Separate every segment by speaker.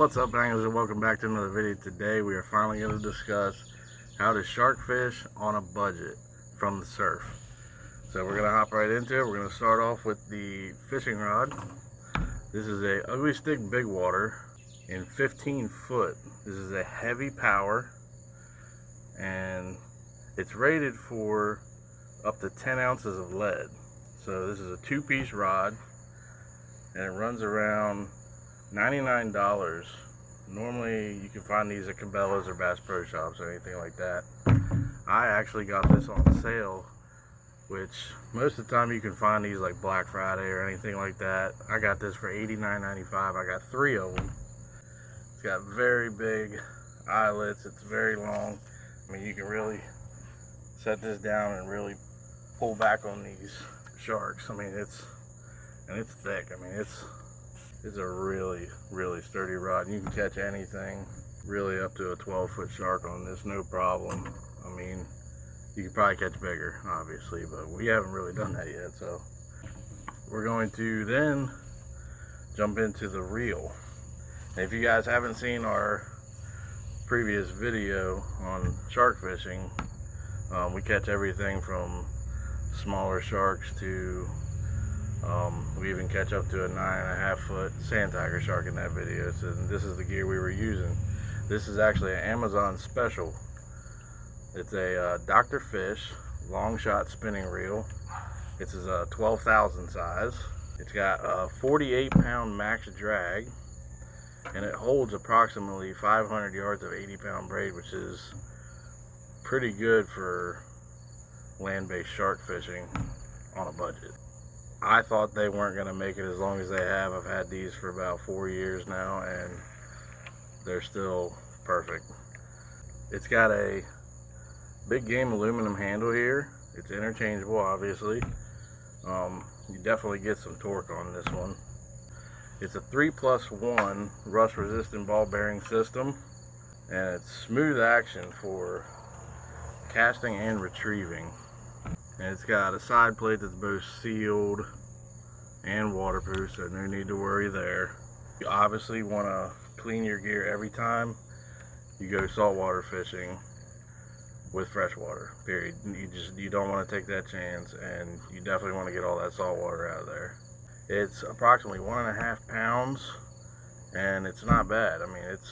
Speaker 1: What's up, anglers, and welcome back to another video. Today we are finally going to discuss how to shark fish on a budget from the surf. So we're going to hop right into it. We're going to start off with the fishing rod. This is a Ugly Stik Big Water in 15 foot. This is a heavy power and it's rated for up to 10 ounces of lead. So this is a two-piece rod and it runs around $99. Normally you can find these at Cabela's or Bass Pro Shops or anything like that. I actually got this on sale, which most of the time you can find these like Black Friday or anything like that. I got this for $89.95. I got 3 of them. It's got very big eyelets. It's very long. I mean, you can really set this down and really pull back on these sharks. I mean, it's thick. I mean, it's a really sturdy rod. You can catch anything, really up to a 12-foot shark on this, no problem. I mean, you could probably catch bigger, obviously, but we haven't really done that yet. So we're going to then jump into the reel. And if you guys haven't seen our previous video on shark fishing, we catch everything from smaller sharks to we even catch up to a 9.5 foot sand tiger shark in that video. So this is the gear we were using. This is actually an Amazon special. It's a Dr. Fish long shot spinning reel. It's a 12,000 size. It's got a 48-pound max drag and it holds approximately 500 yards of 80-pound braid, which is pretty good for land-based shark fishing on a budget. I thought they weren't going to make it as long as they have. I've had these for about 4 years now and they're still perfect. It's got a big game aluminum handle here. It's interchangeable, obviously. You definitely get some torque on this one. It's a 3+1 rust resistant ball bearing system and it's smooth action for casting and retrieving. And it's got a side plate that's both sealed and waterproof, so no need to worry there. You obviously want to clean your gear every time you go saltwater fishing with freshwater, period. You don't want to take that chance, and you definitely want to get all that salt water out of there. It's approximately 1.5 pounds and it's not bad. I mean, it's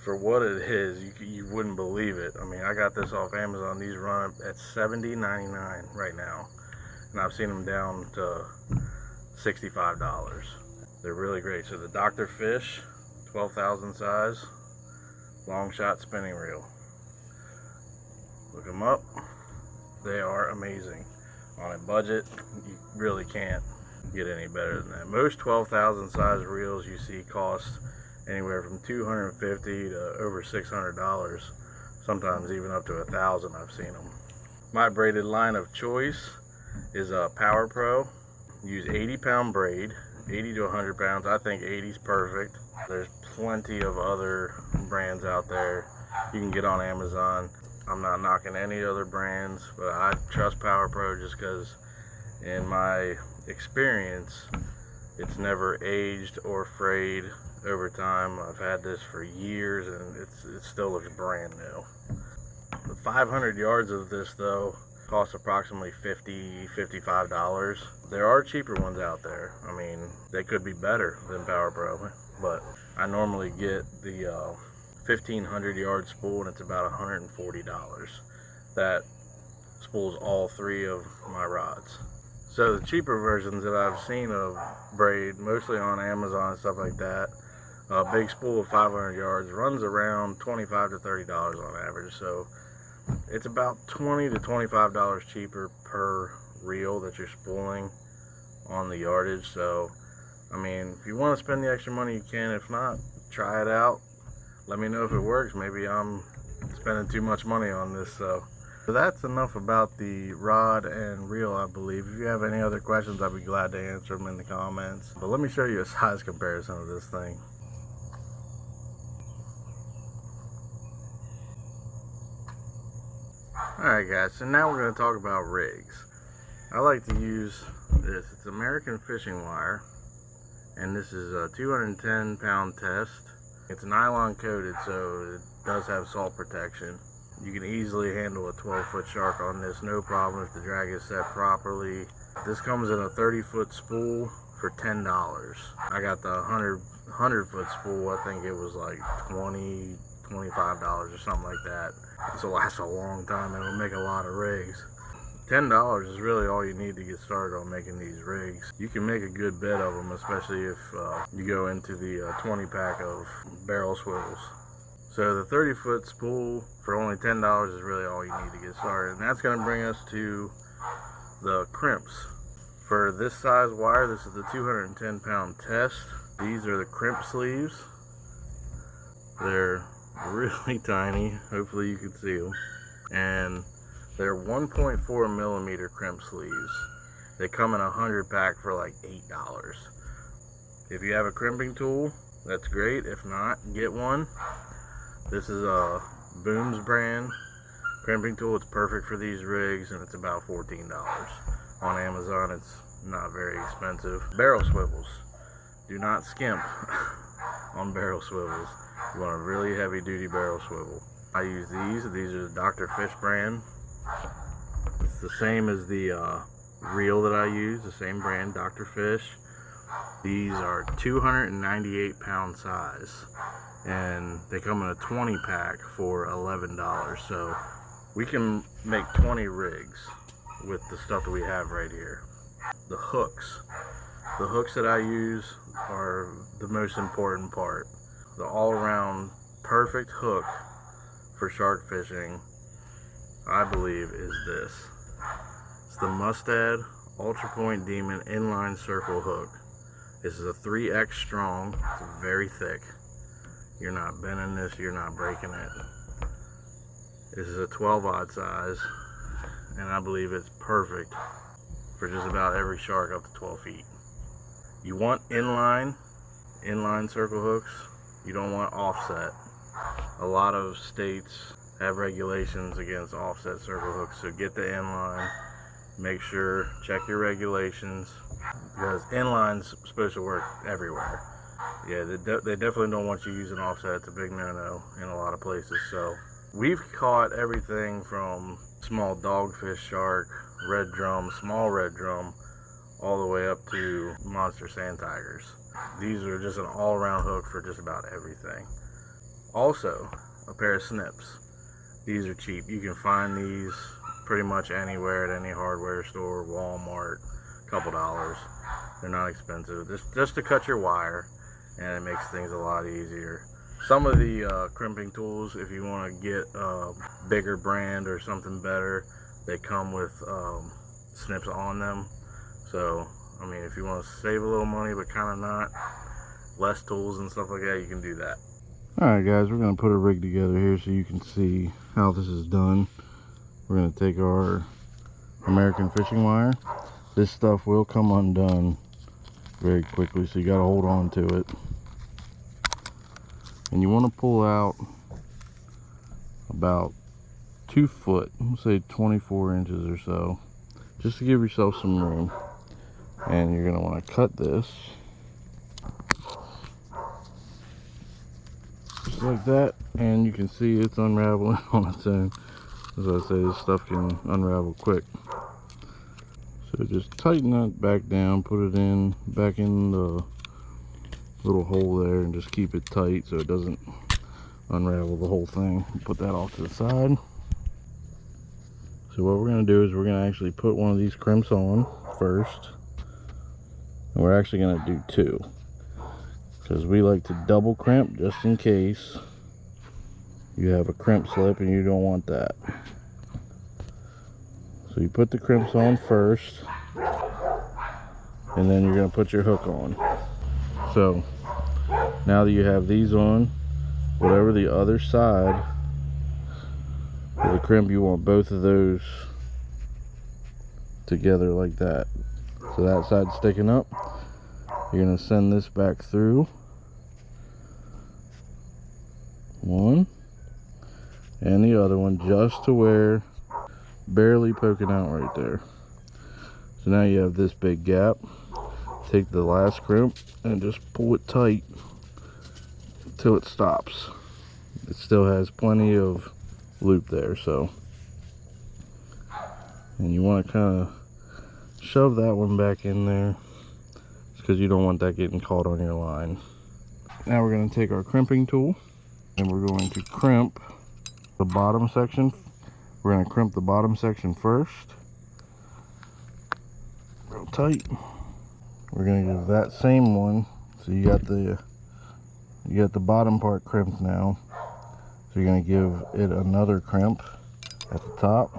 Speaker 1: for what it is, you wouldn't believe it. I mean, I got this off Amazon. These run at $70.99 right now, and I've seen them down to $65. They're really great. So the Dr. Fish 12,000 size long shot spinning reel. Look them up. They are amazing. On a budget, you really can't get any better than that. Most 12,000 size reels you see cost anywhere from $250 to over $600, sometimes even up to $1,000. I've seen them. My braided line of choice is a Power Pro. Use 80-pound braid, 80 to 100 pounds. I think 80 is perfect. There's plenty of other brands out there you can get on Amazon. I'm not knocking any other brands, but I trust Power Pro just because in my experience it's never aged or frayed over time. I've had this for years and it still looks brand new. The 500 yards of this though costs approximately $50–$55. There are cheaper ones out there. I mean, they could be better than Power Pro, but I normally get the 1,500 yard spool and it's about $140. That spools all 3 of my rods. So the cheaper versions that I've seen of braid, mostly on Amazon and stuff like that, a big spool of 500 yards runs around $25 to $30 on average. So it's about $20 to $25 cheaper per reel that you're spooling on the yardage. So, I mean, if you want to spend the extra money, you can. If not, try it out. Let me know if it works. Maybe I'm spending too much money on this. So that's enough about the rod and reel, I believe. If you have any other questions, I'd be glad to answer them in the comments. But let me show you a size comparison of this thing. Alright guys, so now we're going to talk about rigs. I like to use this. It's American Fishing Wire, and this is a 210 pound test. It's nylon coated, so it does have salt protection. You can easily handle a 12-foot shark on this, no problem if the drag is set properly. This comes in a 30-foot spool for $10. I got the 100-foot spool. I think it was like $20, $25 or something like that. This will last a long time and it'll make a lot of rigs. $10 is really all you need to get started on making these rigs. You can make a good bed of them, especially if you go into the 20-pack of barrel swivels. So the 30-foot spool for only $10 is really all you need to get started. And that's going to bring us to the crimps. For this size wire, this is the 210-pound test. These are the crimp sleeves. They're really tiny. Hopefully you can see them. And they're 1.4 millimeter crimp sleeves. They come in a 100-pack for like $8. If you have a crimping tool, that's great. If not, get one. This is a Booms brand crimping tool. It's perfect for these rigs, and it's about $14 on Amazon. It's not very expensive. Barrel swivels. Do not skimp on barrel swivels. You want a really heavy duty barrel swivel. I use these. These are the Dr. Fish brand. It's the same as the reel that I use, the same brand, Dr. Fish. These are 298-pound size, and they come in a 20-pack for $11. So we can make 20 rigs with the stuff that we have right here. The hooks that I use are the most important part. The all-around perfect hook for shark fishing, I believe, is this. It's the Mustad Ultra Point Demon inline circle hook. This is a 3X strong. It's very thick. You're not bending this, you're not breaking it. This is a 12-aught size, and I believe it's perfect for just about every shark up to 12 feet. You want inline circle hooks. You don't want offset. A lot of states have regulations against offset circle hooks, so get the inline. Make sure, check your regulations, because inline's supposed to work everywhere. Yeah, they definitely don't want you using offset. It's a big no-no in a lot of places. So we've caught everything from small dogfish, shark, red drum, small red drum, all the way up to monster sand tigers. These are just an all-around hook for just about everything. Also, a pair of snips. These are cheap. You can find these pretty much anywhere at any hardware store, Walmart, a couple dollars. They're not expensive. Just to cut your wire, and it makes things a lot easier. Some of the crimping tools, if you want to get a bigger brand or something better, they come with snips on them. So, I mean, if you want to save a little money but kind of not, less tools and stuff like that, you can do that. Alright guys, we're going to put a rig together here so you can see how this is done. We're going to take our American fishing wire. This stuff will come undone very quickly, so you got to hold on to it. And you want to pull out about 2 foot, let's say 24 inches or so, just to give yourself some room. And you're going to want to cut this just like that, and you can see it's unraveling on its own. As I say, this stuff can unravel quick. So just tighten that back down, put it in back in the little hole there, and just keep it tight so it doesn't unravel the whole thing. Put that off to the side. So what we're going to do is we're going to actually put one of these crimps on first, and we're actually going to do 2, because we like to double crimp just in case you have a crimp slip and you don't want that. So you put the crimps on first, and then you're going to put your hook on. So now that you have these on, whatever the other side of the crimp, you want both of those together like that. So that side's sticking up. You're going to send this back through. 1 and the other one, just to where barely poking out right there. So now you have this big gap. Take the last crimp and just pull it tight till it stops. It still has plenty of loop there, so. And you want to kind of shove that one back in there, because you don't want that getting caught on your line. Now we're going to take our crimping tool and we're going to crimp the bottom section. We're going to crimp the bottom section first, real tight. We're going to give that same one, so you got the bottom part crimped now, so you're going to give it another crimp at the top.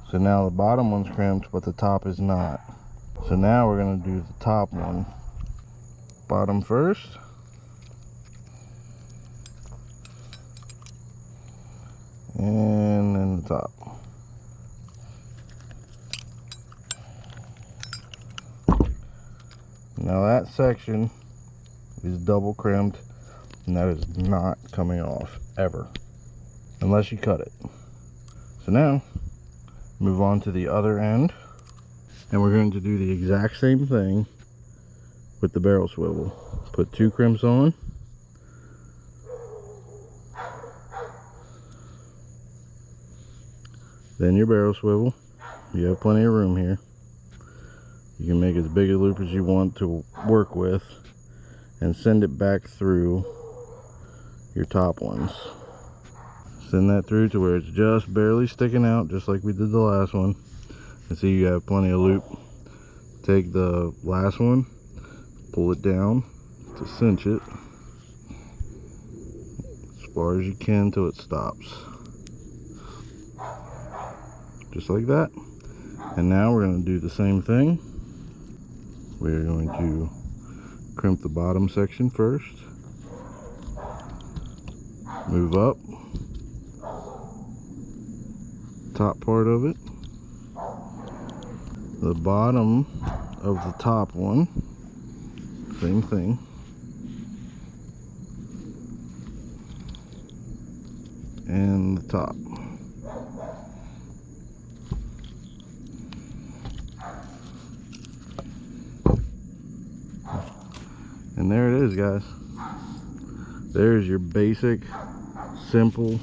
Speaker 1: So now the bottom one's crimped, but the top is not. So now we're going to do the top one. Bottom first. And then the top. Now that section is double crimped, and that is not coming off ever, unless you cut it. So now, move on to the other end, and we're going to do the exact same thing with the barrel swivel. Put 2 crimps on, then your barrel swivel. You have plenty of room here. You can make as big a loop as you want to work with, and send it back through your top ones. Send that through to where it's just barely sticking out, just like we did the last one. And see, you have plenty of loop. Take the last one, pull it down to cinch it as far as you can till it stops. Just like that. And now we're going to do the same thing. We're going to crimp the bottom section first, move up, top part of it, the bottom of the top one, same thing, and the top. And there it is, guys. There's your basic, simple,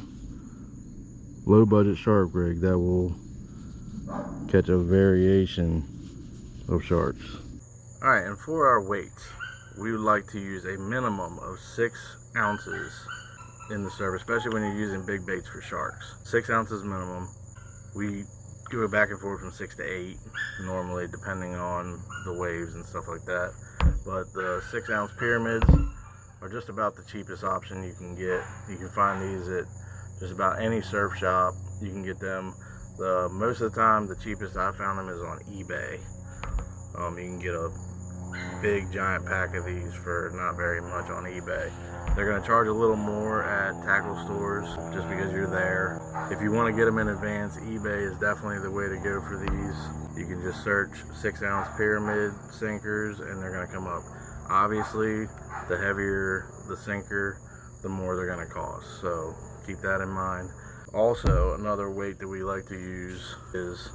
Speaker 1: low budget shark rig that will catch a variation of sharks. Alright, and for our weights, we would like to use a minimum of 6 ounces in the surf, especially when you're using big baits for sharks. 6 ounces minimum. We go back and forth from 6 to 8 normally, depending on the waves and stuff like that. But the 6 ounce pyramids are just about the cheapest option you can get. You can find these at just about any surf shop. You can get them. Most of the time, the cheapest I found them is on eBay. You can get a big giant pack of these for not very much on eBay. They're going to charge a little more at tackle stores just because you're there. If you want to get them in advance, eBay is definitely the way to go for these. You can just search 6 ounce pyramid sinkers and they're going to come up. Obviously, the heavier the sinker, the more they're going to cost. So keep that in mind. Also, another weight that we like to use is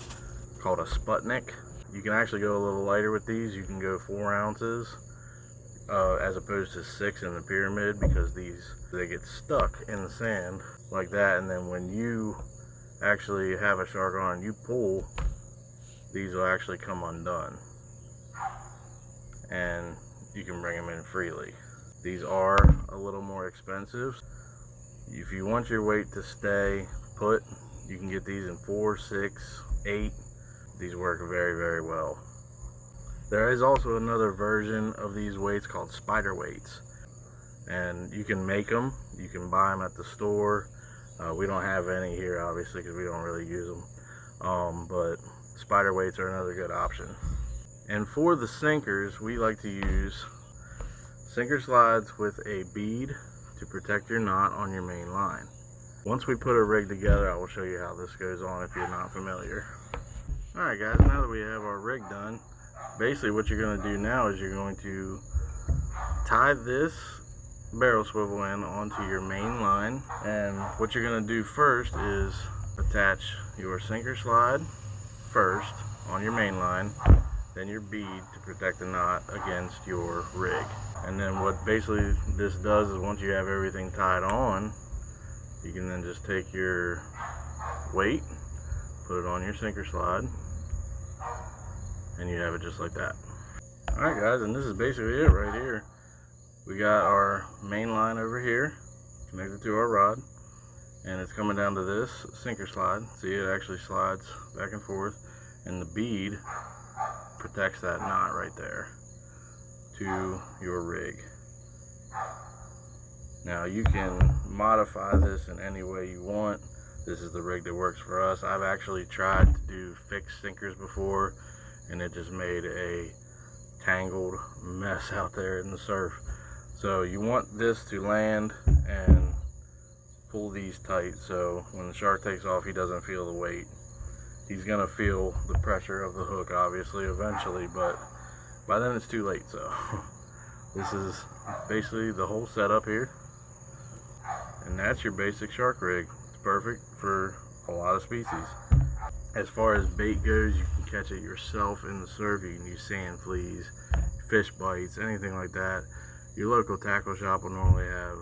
Speaker 1: called a Sputnik. You can actually go a little lighter with these. You can go 4 ounces as opposed to 6 in the pyramid, because they get stuck in the sand like that, and then when you actually have a shark on and you pull, these will actually come undone and you can bring them in freely. These are a little more expensive. If you want your weight to stay put, you can get these in 4, 6, 8. These work very, very well. There is also another version of these weights called spider weights, and you can make them. You can buy them at the store. We don't have any here, obviously, because we don't really use them. But spider weights are another good option. And for the sinkers, we like to use sinker slides with a bead to protect your knot on your main line. Once we put a rig together, I will show you how this goes on if you're not familiar. Alright guys, now that we have our rig done, basically what you're going to do now is you're going to tie this barrel swivel in onto your main line, and what you're going to do first is attach your sinker slide first on your main line. then your bead to protect the knot against your rig. And then what basically this does is once you have everything tied on, you can then just take your weight, put it on your sinker slide, and you have it just like that. Alright guys, and this is basically it right here. We got our main line over here connected to our rod, and it's coming down to this sinker slide. See, it actually slides back and forth, and the bead protects that knot right there to your rig. Now you can modify this in any way you want. This is the rig that works for us. I've actually tried to do fixed sinkers before, and it just made a tangled mess out there in the surf. So you want this to land and pull these tight, so when the shark takes off, he doesn't feel the weight. He's gonna feel the pressure of the hook obviously eventually, but by then it's too late. So this is basically the whole setup here, and that's your basic shark rig. It's perfect for a lot of species. As far as bait goes, you can catch it yourself in the surf. You can use sand fleas, fish bites, anything like that. Your local tackle shop will normally have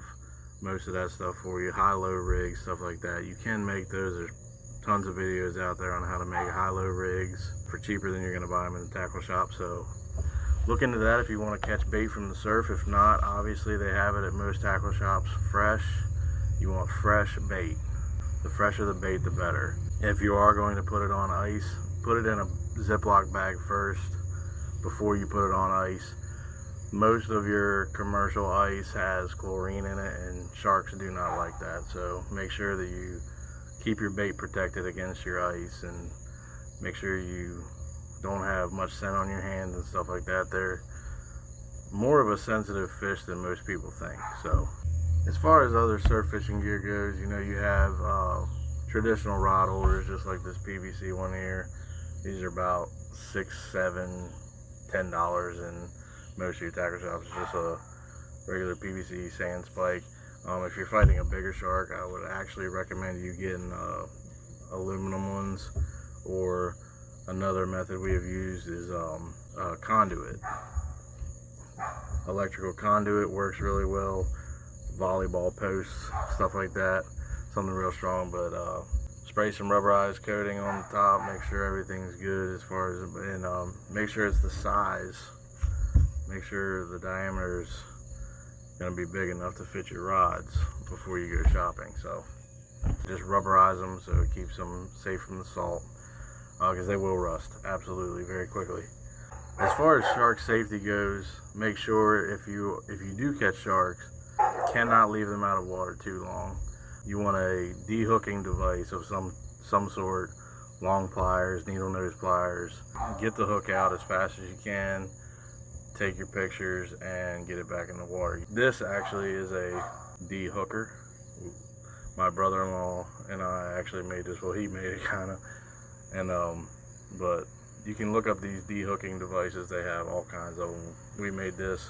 Speaker 1: most of that stuff for you. High-low rigs, stuff like that. You can make those. There's tons of videos out there on how to make high-low rigs for cheaper than you're going to buy them in the tackle shop. So look into that if you want to catch bait from the surf. If not, obviously they have it at most tackle shops fresh. You want fresh bait. The fresher the bait, the better. If you are going to put it on ice, put it in a Ziploc bag first before you put it on ice. Most of your commercial ice has chlorine in it, and sharks do not like that. So make sure that you keep your bait protected against your ice, and make sure you don't have much scent on your hands and stuff like that. They're more of a sensitive fish than most people think. So as far as other surf fishing gear goes, you know, you have traditional rod holders just like this PVC one here. These are about $6, $7, $10 in most of your tackle shops. It's just a regular PVC sand spike. If you're fighting a bigger shark, I would actually recommend you getting aluminum ones, or another method we have used is conduit. Electrical conduit works really well. Volleyball posts, stuff like that. Something real strong, but spray some rubberized coating on the top. Make sure everything's good as far as, and make sure it's the size. Make sure the diameter is going to be big enough to fit your rods before you go shopping. So just rubberize them so it keeps them safe from the salt, because they will rust absolutely very quickly. As far as shark safety goes, make sure if you do catch sharks, cannot leave them out of water too long. You want a de-hooking device of some sort, long pliers, needle nose pliers. Get the hook out as fast as you can, take your pictures, and get it back in the water. This actually is a de-hooker. My brother-in-law and I actually made this. Well, he made it kind of, and but you can look up these de-hooking devices. They have all kinds of them. We made this.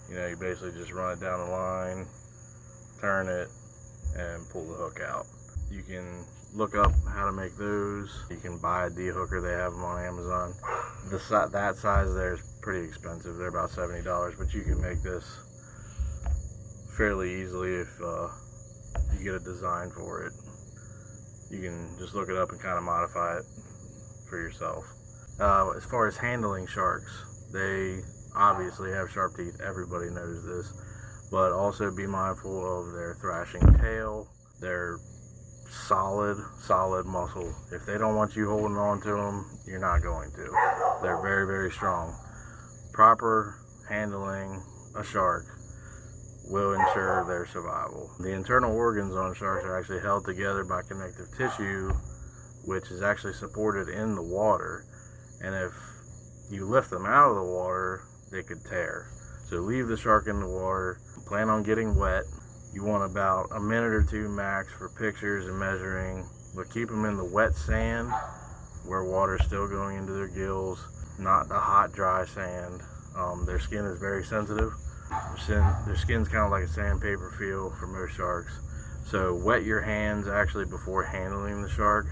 Speaker 1: You know, you basically just run it down the line, turn it, and pull the hook out. You can look up how to make those. You can buy a de-hooker. They have them on Amazon. That size there is pretty expensive. They're about $70, but you can make this fairly easily if you get a design for it. You can just look it up and kind of modify it for yourself. As far as handling sharks, they obviously have sharp teeth. Everybody knows this, but also be mindful of their thrashing tail, their solid muscle. If they don't want you holding on to them, you're not going to. They're very, very strong. Proper handling a shark will ensure their survival. The internal organs on sharks are actually held together by connective tissue, which is actually supported in the water, and if you lift them out of the water, they could tear. So leave the shark in the water, plan on getting wet. You want about a minute or two max for pictures and measuring, but keep them in the wet sand where water is still going into their gills, not the hot, dry sand. Their skin is very sensitive. Their skin's kind of like a sandpaper feel for most sharks. So wet your hands actually before handling the shark.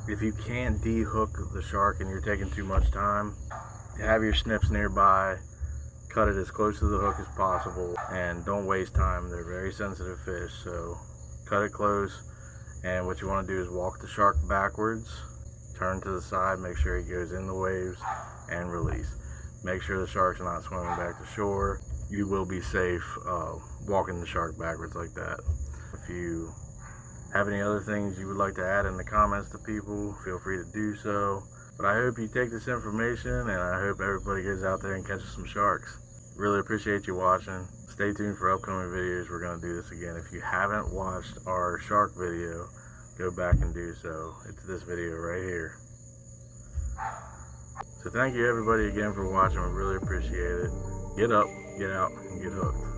Speaker 1: If you can't de-hook the shark and you're taking too much time, have your snips nearby. Cut it as close to the hook as possible, and don't waste time. They're very sensitive fish, so cut it close. And what you want to do is walk the shark backwards, turn to the side, make sure he goes in the waves, and release. Make sure the shark's not swimming back to shore. You will be safe walking the shark backwards like that. If you have any other things you would like to add in the comments to people, feel free to do so. But I hope you take this information, and I hope everybody goes out there and catches some sharks. Really appreciate you watching. Stay tuned for upcoming videos. We're going to do this again. If you haven't watched our shark video, go back and do so. It's this video right here. So thank you everybody again for watching. We really appreciate it. Get up, get out, and get hooked.